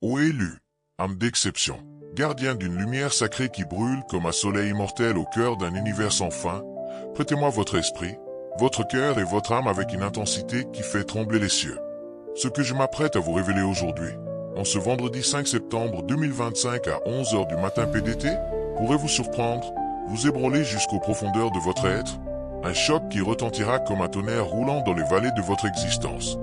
Ô élu, âme d'exception, gardien d'une lumière sacrée qui brûle comme un soleil immortel au cœur d'un univers sans fin, prêtez-moi votre esprit, votre cœur et votre âme avec une intensité qui fait trembler les cieux. Ce que je m'apprête à vous révéler aujourd'hui, en ce vendredi 5 septembre 2025 à 11 heures du matin PDT, pourrait vous surprendre, vous ébranler jusqu'aux profondeurs de votre être, un choc qui retentira comme un tonnerre roulant dans les vallées de votre existence.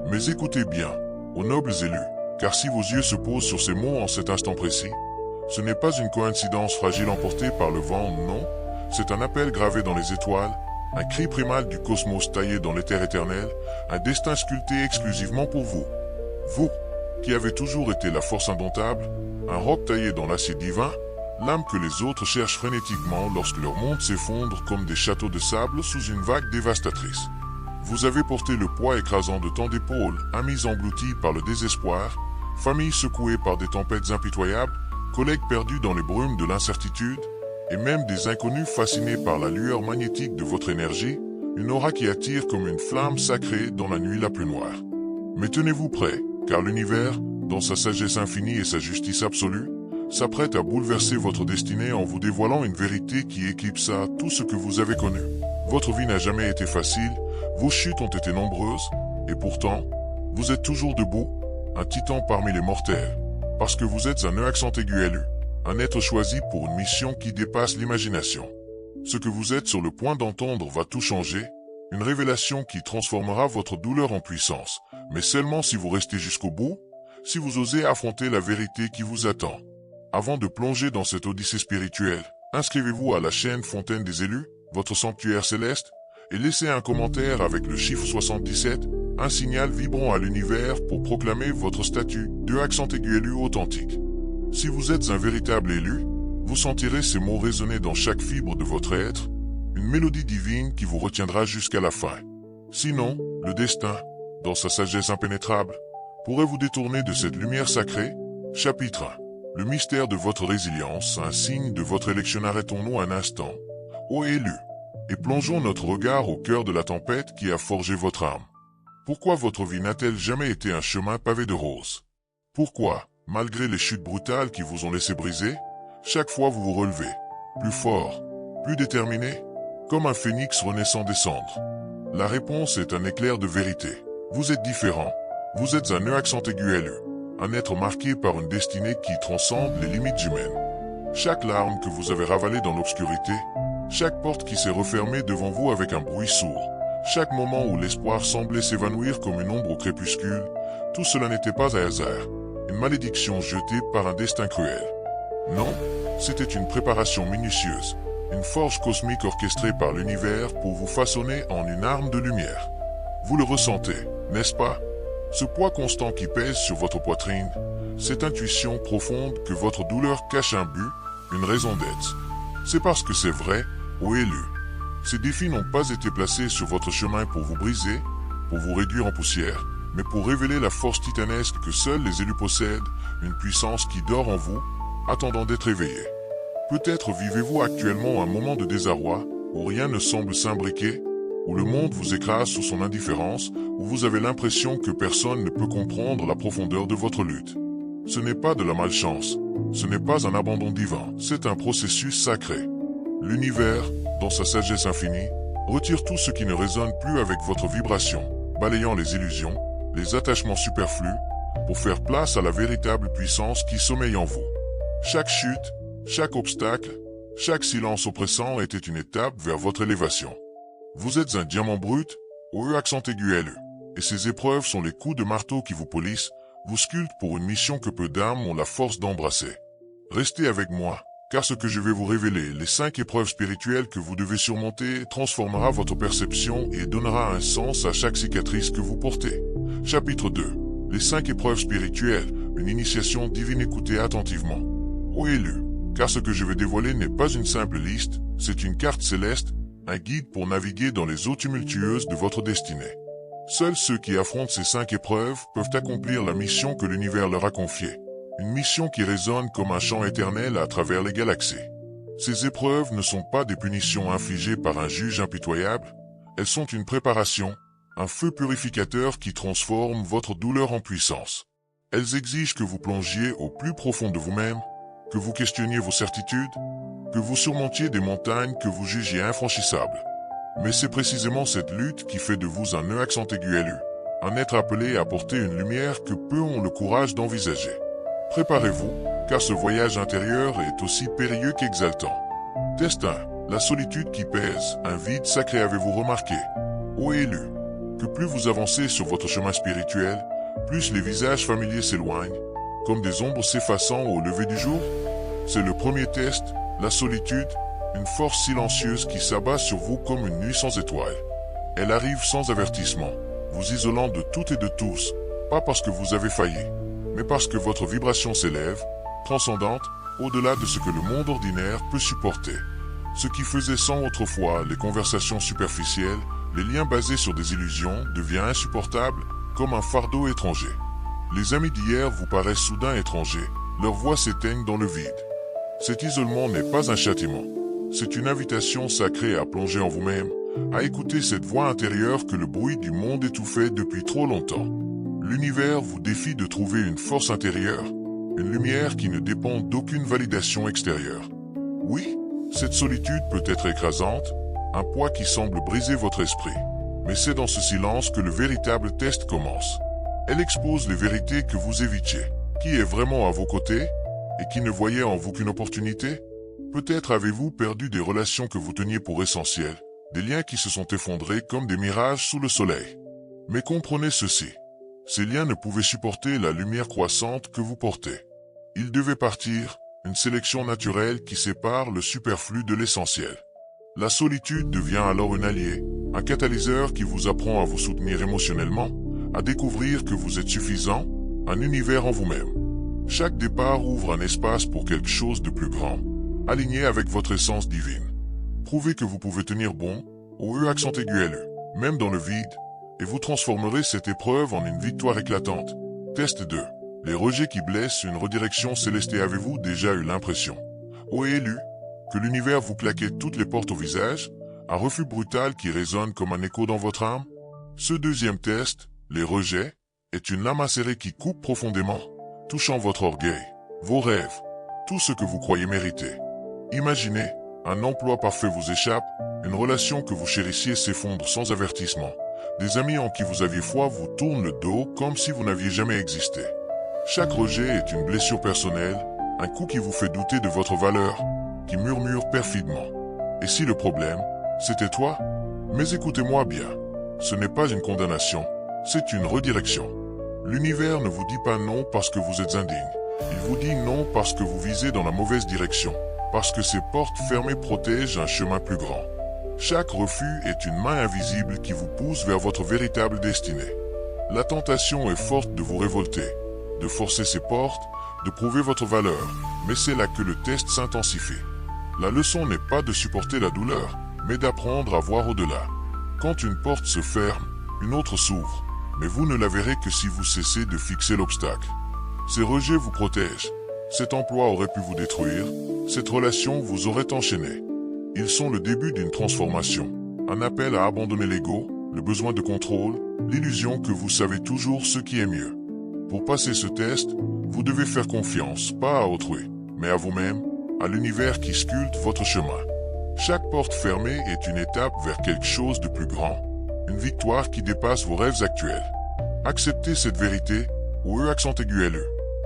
Mais écoutez bien, aux nobles élus, car si vos yeux se posent sur ces mots en cet instant précis, ce n'est pas une coïncidence fragile emportée par le vent, non, c'est un appel gravé dans les étoiles, un cri primal du cosmos taillé dans l'éther éternel, un destin sculpté exclusivement pour vous. Vous, qui avez toujours été la force indomptable, un roc taillé dans l'acier divin, l'âme que les autres cherchent frénétiquement lorsque leur monde s'effondre comme des châteaux de sable sous une vague dévastatrice. Vous avez porté le poids écrasant de tant d'épaules, amis engloutis par le désespoir, familles secouées par des tempêtes impitoyables, collègues perdus dans les brumes de l'incertitude, et même des inconnus fascinés par la lueur magnétique de votre énergie, une aura qui attire comme une flamme sacrée dans la nuit la plus noire. Mais tenez-vous prêts, car l'univers, dans sa sagesse infinie et sa justice absolue, s'apprête à bouleverser votre destinée en vous dévoilant une vérité qui éclipsa tout ce que vous avez connu. Votre vie n'a jamais été facile, vos chutes ont été nombreuses, et pourtant, vous êtes toujours debout, un titan parmi les mortels, parce que vous êtes un E accent aigu élu, un être choisi pour une mission qui dépasse l'imagination. Ce que vous êtes sur le point d'entendre va tout changer, une révélation qui transformera votre douleur en puissance, mais seulement si vous restez jusqu'au bout, si vous osez affronter la vérité qui vous attend. Avant de plonger dans cette odyssée spirituelle, inscrivez-vous à la chaîne Fontaine des élus, votre sanctuaire céleste, et laissez un commentaire avec le chiffre 77, un signal vibrant à l'univers pour proclamer votre statut de accent aigu élu authentique. Si vous êtes un véritable élu, vous sentirez ces mots résonner dans chaque fibre de votre être, une mélodie divine qui vous retiendra jusqu'à la fin. Sinon, le destin, dans sa sagesse impénétrable, pourrait vous détourner de cette lumière sacrée. Chapitre 1. Le mystère de votre résilience, un signe de votre élection. Arrêtons-nous un instant, ô élu, et plongeons notre regard au cœur de la tempête qui a forgé votre âme. Pourquoi votre vie n'a-t-elle jamais été un chemin pavé de roses? Pourquoi, malgré les chutes brutales qui vous ont laissé briser, chaque fois vous vous relevez, plus fort, plus déterminé, comme un phénix renaissant des cendres? La réponse est un éclair de vérité. Vous êtes différent. Vous êtes un E accent aigu élu, un être marqué par une destinée qui transcende les limites humaines. Chaque larme que vous avez ravalée dans l'obscurité, chaque porte qui s'est refermée devant vous avec un bruit sourd, chaque moment où l'espoir semblait s'évanouir comme une ombre au crépuscule, tout cela n'était pas un hasard, une malédiction jetée par un destin cruel. Non, c'était une préparation minutieuse, une forge cosmique orchestrée par l'univers pour vous façonner en une arme de lumière. Vous le ressentez, n'est-ce pas? Ce poids constant qui pèse sur votre poitrine, cette intuition profonde que votre douleur cache un but, une raison d'être. C'est parce que c'est vrai, ô élu. Ces défis n'ont pas été placés sur votre chemin pour vous briser, pour vous réduire en poussière, mais pour révéler la force titanesque que seuls les élus possèdent, une puissance qui dort en vous, attendant d'être éveillée. Peut-être vivez-vous actuellement un moment de désarroi, où rien ne semble s'imbriquer, où le monde vous écrase sous son indifférence, où vous avez l'impression que personne ne peut comprendre la profondeur de votre lutte. Ce n'est pas de la malchance, ce n'est pas un abandon divin, c'est un processus sacré. L'univers, dans sa sagesse infinie, retire tout ce qui ne résonne plus avec votre vibration, balayant les illusions, les attachements superflus, pour faire place à la véritable puissance qui sommeille en vous. Chaque chute, chaque obstacle, chaque silence oppressant était une étape vers votre élévation. Vous êtes un diamant brut, au E accent aigu élu, et ces épreuves sont les coups de marteau qui vous polissent, vous sculptent pour une mission que peu d'âmes ont la force d'embrasser. Restez avec moi, car ce que je vais vous révéler, les 5 épreuves spirituelles que vous devez surmonter, transformera votre perception et donnera un sens à chaque cicatrice que vous portez. Chapitre 2. Les 5 épreuves spirituelles, une initiation divine. Écoutez attentivement. Ô élu, car ce que je vais dévoiler n'est pas une simple liste, c'est une carte céleste, un guide pour naviguer dans les eaux tumultueuses de votre destinée. Seuls ceux qui affrontent ces 5 épreuves peuvent accomplir la mission que l'univers leur a confiée. Une mission qui résonne comme un chant éternel à travers les galaxies. Ces épreuves ne sont pas des punitions infligées par un juge impitoyable, elles sont une préparation, un feu purificateur qui transforme votre douleur en puissance. Elles exigent que vous plongiez au plus profond de vous-même, que vous questionniez vos certitudes, que vous surmontiez des montagnes que vous jugiez infranchissables. Mais c'est précisément cette lutte qui fait de vous un nœud accent aigu élu, un être appelé à porter une lumière que peu ont le courage d'envisager. Préparez-vous, car ce voyage intérieur est aussi périlleux qu'exaltant. Test 1. La solitude qui pèse, un vide sacré avez-vous remarqué? Ô élu, que plus vous avancez sur votre chemin spirituel, plus les visages familiers s'éloignent, comme des ombres s'effaçant au lever du jour? C'est le premier test, la solitude, une force silencieuse qui s'abat sur vous comme une nuit sans étoiles. Elle arrive sans avertissement, vous isolant de toutes et de tous, pas parce que vous avez failli, mais parce que votre vibration s'élève, transcendante, au-delà de ce que le monde ordinaire peut supporter. Ce qui faisait sans autrefois les conversations superficielles, les liens basés sur des illusions, devient insupportable, comme un fardeau étranger. Les amis d'hier vous paraissent soudain étrangers, leurs voix s'éteignent dans le vide. Cet isolement n'est pas un châtiment. C'est une invitation sacrée à plonger en vous-même, à écouter cette voix intérieure que le bruit du monde étouffait depuis trop longtemps. L'univers vous défie de trouver une force intérieure, une lumière qui ne dépend d'aucune validation extérieure. Oui, cette solitude peut être écrasante, un poids qui semble briser votre esprit. Mais c'est dans ce silence que le véritable test commence. Elle expose les vérités que vous évitiez. Qui est vraiment à vos côtés et qui ne voyait en vous qu'une opportunité? Peut-être avez-vous perdu des relations que vous teniez pour essentielles, des liens qui se sont effondrés comme des mirages sous le soleil. Mais comprenez ceci, ces liens ne pouvaient supporter la lumière croissante que vous portez. Ils devaient partir, une sélection naturelle qui sépare le superflu de l'essentiel. La solitude devient alors un allié, un catalyseur qui vous apprend à vous soutenir émotionnellement, à découvrir que vous êtes suffisant, un univers en vous-même. Chaque départ ouvre un espace pour quelque chose de plus grand, aligné avec votre essence divine. Prouvez que vous pouvez tenir bon, au E accent aigu LU, même dans le vide, et vous transformerez cette épreuve en une victoire éclatante. Test 2. Les rejets qui blessent, une redirection céleste. Avez-vous déjà eu l'impression, ô élu, que l'univers vous claquait toutes les portes au visage, un refus brutal qui résonne comme un écho dans votre âme? Ce deuxième test, les rejets, est une lame acérée qui coupe profondément, touchant votre orgueil, vos rêves, tout ce que vous croyez mériter. Imaginez, un emploi parfait vous échappe, une relation que vous chérissiez s'effondre sans avertissement, des amis en qui vous aviez foi vous tournent le dos comme si vous n'aviez jamais existé. Chaque rejet est une blessure personnelle, un coup qui vous fait douter de votre valeur, qui murmure perfidement. Et si le problème, c'était toi? Mais écoutez-moi bien, ce n'est pas une condamnation, c'est une redirection. L'univers ne vous dit pas non parce que vous êtes indigne, il vous dit non parce que vous visez dans la mauvaise direction, parce que ces portes fermées protègent un chemin plus grand. Chaque refus est une main invisible qui vous pousse vers votre véritable destinée. La tentation est forte de vous révolter, de forcer ces portes, de prouver votre valeur, mais c'est là que le test s'intensifie. La leçon n'est pas de supporter la douleur, mais d'apprendre à voir au-delà. Quand une porte se ferme, une autre s'ouvre, mais vous ne la verrez que si vous cessez de fixer l'obstacle. Ces rejets vous protègent. Cet emploi aurait pu vous détruire, cette relation vous aurait enchaîné. Ils sont le début d'une transformation, un appel à abandonner l'ego, le besoin de contrôle, l'illusion que vous savez toujours ce qui est mieux. Pour passer ce test, vous devez faire confiance, pas à autrui, mais à vous-même, à l'univers qui sculpte votre chemin. Chaque porte fermée est une étape vers quelque chose de plus grand, une victoire qui dépasse vos rêves actuels. Acceptez cette vérité, au E accent aigu LU,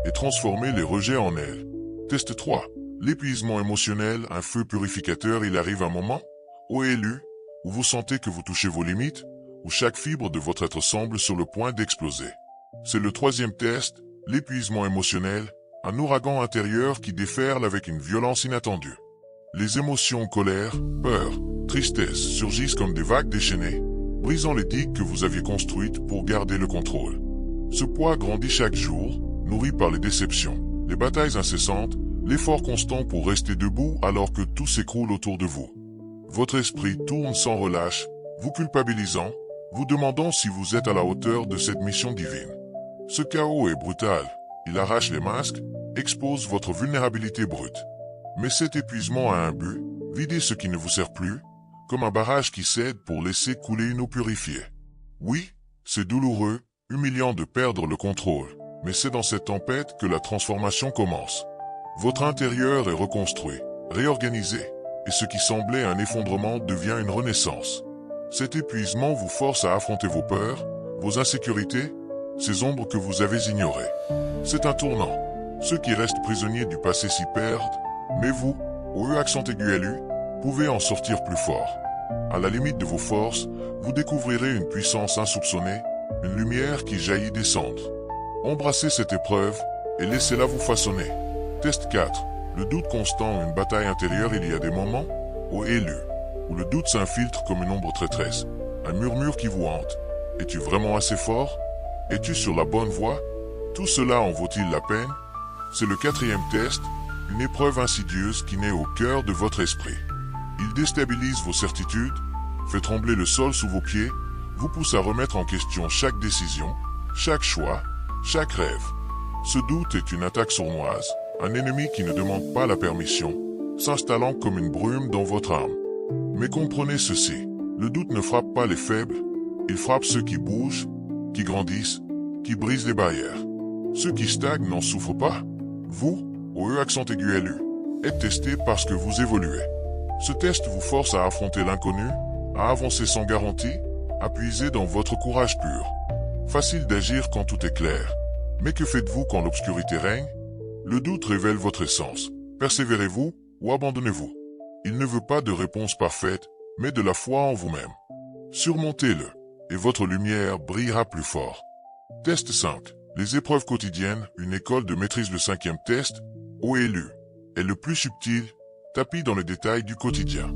et transformez les rejets en elle. Test 3. L'épuisement émotionnel, un feu purificateur. Il arrive un moment, ô élu, où vous sentez que vous touchez vos limites, où chaque fibre de votre être semble sur le point d'exploser. C'est le troisième test, l'épuisement émotionnel, un ouragan intérieur qui déferle avec une violence inattendue. Les émotions colère, peur, tristesse surgissent comme des vagues déchaînées, brisant les digues que vous aviez construites pour garder le contrôle. Ce poids grandit chaque jour, nourri par les déceptions, les batailles incessantes, l'effort constant pour rester debout alors que tout s'écroule autour de vous. Votre esprit tourne sans relâche, vous culpabilisant, vous demandant si vous êtes à la hauteur de cette mission divine. Ce chaos est brutal, il arrache les masques, expose votre vulnérabilité brute. Mais cet épuisement a un but, vider ce qui ne vous sert plus, comme un barrage qui cède pour laisser couler une eau purifiée. Oui, c'est douloureux, humiliant de perdre le contrôle, Mais c'est dans cette tempête que la transformation commence. Votre intérieur est reconstruit, réorganisé, et ce qui semblait un effondrement devient une renaissance. Cet épuisement vous force à affronter vos peurs, vos insécurités, ces ombres que vous avez ignorées. C'est un tournant. Ceux qui restent prisonniers du passé s'y perdent, mais vous, au E accent aigu LU, pouvez en sortir plus fort. À la limite de vos forces, vous découvrirez une puissance insoupçonnée, une lumière qui jaillit des cendres. Embrassez cette épreuve et laissez-la vous façonner. Test 4. Le doute constant, une bataille intérieure. Il y a des moments, au LU, où le doute s'infiltre comme une ombre traîtresse, un murmure qui vous hante. Es-tu vraiment assez fort? Es-tu sur la bonne voie? Tout cela en vaut-il la peine? C'est le 4e test, une épreuve insidieuse qui naît au cœur de votre esprit. Il déstabilise vos certitudes, fait trembler le sol sous vos pieds, vous pousse à remettre en question chaque décision, chaque choix, chaque rêve. Ce doute est une attaque sournoise, un ennemi qui ne demande pas la permission, s'installant comme une brume dans votre âme. Mais comprenez ceci, le doute ne frappe pas les faibles, il frappe ceux qui bougent, qui grandissent, qui brisent les barrières. Ceux qui stagnent n'en souffrent pas. Vous, au E accent aigu LU, êtes testé parce que vous évoluez. Ce test vous force à affronter l'inconnu, à avancer sans garantie, à puiser dans votre courage pur. Facile d'agir quand tout est clair. Mais que faites-vous quand l'obscurité règne? Le doute révèle votre essence. Persévérez-vous ou abandonnez-vous? Il ne veut pas de réponse parfaite, mais de la foi en vous-même. Surmontez-le, et votre lumière brillera plus fort. Test 5. Les épreuves quotidiennes, une école de maîtrise. Le 5e test, OLU, est le plus subtil, tapis dans les détails du quotidien.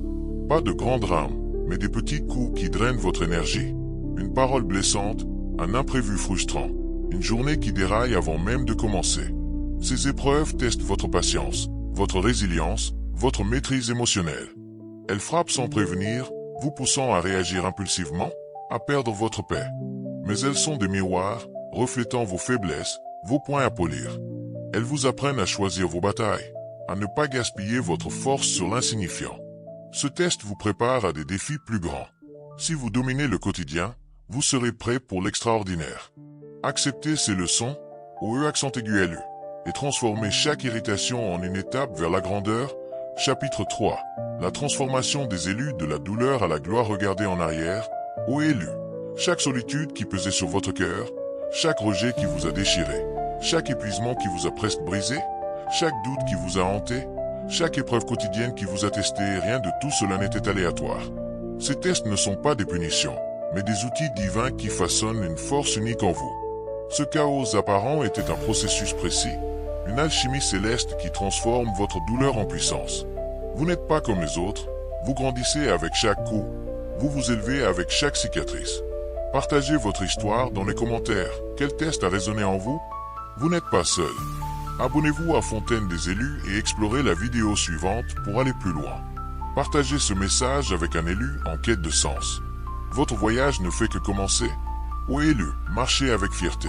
Pas de grands drames, mais des petits coups qui drainent votre énergie. Une parole blessante, un imprévu frustrant, une journée qui déraille avant même de commencer. Ces épreuves testent votre patience, votre résilience, votre maîtrise émotionnelle. Elles frappent sans prévenir, vous poussant à réagir impulsivement, à perdre votre paix. Mais elles sont des miroirs, reflétant vos faiblesses, vos points à polir. Elles vous apprennent à choisir vos batailles, à ne pas gaspiller votre force sur l'insignifiant. Ce test vous prépare à des défis plus grands. Si vous dominez le quotidien, vous serez prêt pour l'extraordinaire. Acceptez ces leçons, au E accent aigu LU, et transformez chaque irritation en une étape vers la grandeur. Chapitre 3. La transformation des élus de la douleur à la gloire. Regardez en arrière, au LU. Chaque solitude qui pesait sur votre cœur, chaque rejet qui vous a déchiré, chaque épuisement qui vous a presque brisé, chaque doute qui vous a hanté, chaque épreuve quotidienne qui vous a testé, rien de tout cela n'était aléatoire. Ces tests ne sont pas des punitions, mais des outils divins qui façonnent une force unique en vous. Ce chaos apparent était un processus précis, une alchimie céleste qui transforme votre douleur en puissance. Vous n'êtes pas comme les autres, vous grandissez avec chaque coup, vous vous élevez avec chaque cicatrice. Partagez votre histoire dans les commentaires. Quel test a résonné en vous? Vous n'êtes pas seul. Abonnez-vous à Fontaine des élus et explorez la vidéo suivante pour aller plus loin. Partagez ce message avec un élu en quête de sens. Votre voyage ne fait que commencer. Au élu, marchez avec fierté.